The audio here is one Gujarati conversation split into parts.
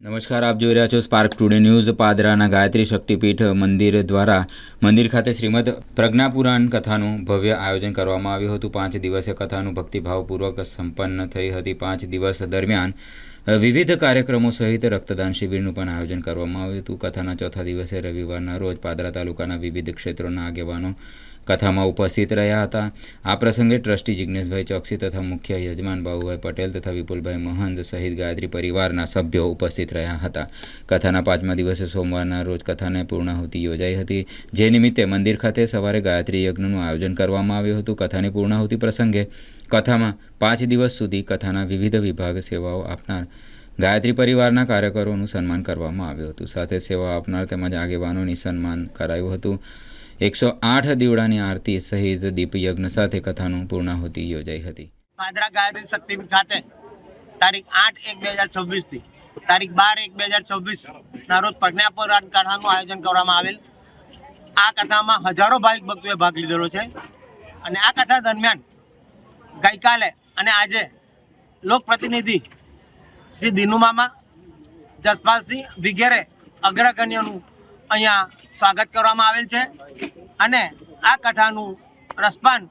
નમસ્કાર, આપ જોઈ રહ્યા છો સ્પાર્ક ટુડે ન્યૂઝ। પાદરાના ગાયત્રી શક્તિપીઠ મંદિર દ્વારા મંદિર ખાતે શ્રીમદ પ્રજ્ઞાપુરાણ કથાનું ભવ્ય આયોજન કરવામાં આવ્યું હતું। 5 દિવસીય કથાનું ભક્તિભાવપૂર્વક સંપન્ન થઈ હતી। 5 દિવસ દરમિયાન વિવિધ કાર્યક્રમો સહિત રક્તદાન શિબિરનું પણ આયોજન કરવામાં આવ્યું હતું। કથાના ચોથા દિવસે રવિવારના રોજ પાદરા તાલુકાના વિવિધ ક્ષેત્રોના આગેવાનો કથામાં ઉપસ્થિત રહ્યા હતા। આ પ્રસંગે ટ્રસ્ટી જિગ્નેશભાઈ ચોકસી તથા મુખ્ય યજમાન બાબુભાઈ પટેલ તથા વિપુલભાઈ મહંત સહિત ગાયત્રી પરિવારના સભ્યો ઉપસ્થિત રહ્યા હતા। કથાના 5મા દિવસે સોમવારના રોજ કથાને પૂર્ણાહુતિ યોજાઈ હતી, જે નિમિત્તે મંદિર ખાતે સવારે ગાયત્રી યજ્ઞનું આયોજન કરવામાં આવ્યું હતું। કથાની પૂર્ણાહુતિ પ્રસંગે કથામાં 5 દિવસ સુધી કથાના વિવિધ વિભાગ સેવાઓ આપનાર ગાયત્રી પરિવારના કાર્યકરોનું સન્માન કરવામાં આવ્યું હતું। સાથે સેવા આપનાર તેમજ આગેવાનોની સન્માન કરાયું હતું। 108 દીવડાની આરતી સહિત દીપયજ્ઞ સાથે કથાનું પૂર્ણાહુતિ યોજાઈ હતી। પાદરા ગાયત્રી શક્તિપીઠ ખાતે તારીખ 8/1/2026 થી તારીખ 12/1/2026 ના રોજ પ્રજ્ઞાપુરાણ કથાનું આયોજન કરવામાં આવેલ। આ કથામાં હજારો ભાવિક ભક્તોએ ભાગ લીધેલો છે અને આ કથા દરમિયાન ગઈકાલે અને આજે લોકપ્રતિનિધિ શ્રી દિનુમામા, જસપાલસિંહ વગેરે અગ્રગણ્યોનું અહીંયા સ્વાગત કરવામાં આવેલ છે અને આ કથાનું રસપાન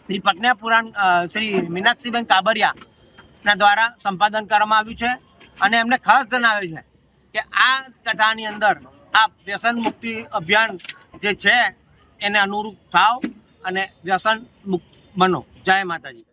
શ્રી પ્રજ્ઞાપુરાણ શ્રી મીનાક્ષીબેન કાબરિયાના દ્વારા સંપાદન કરવામાં આવ્યું છે અને એમને ખાસ જણાવ્યું છે કે આ કથાની અંદર આ વ્યસન મુક્તિ અભિયાન જે છે એને અનુરૂપ થાવ અને વ્યસન મુક્ત બનો। જય માતાજી।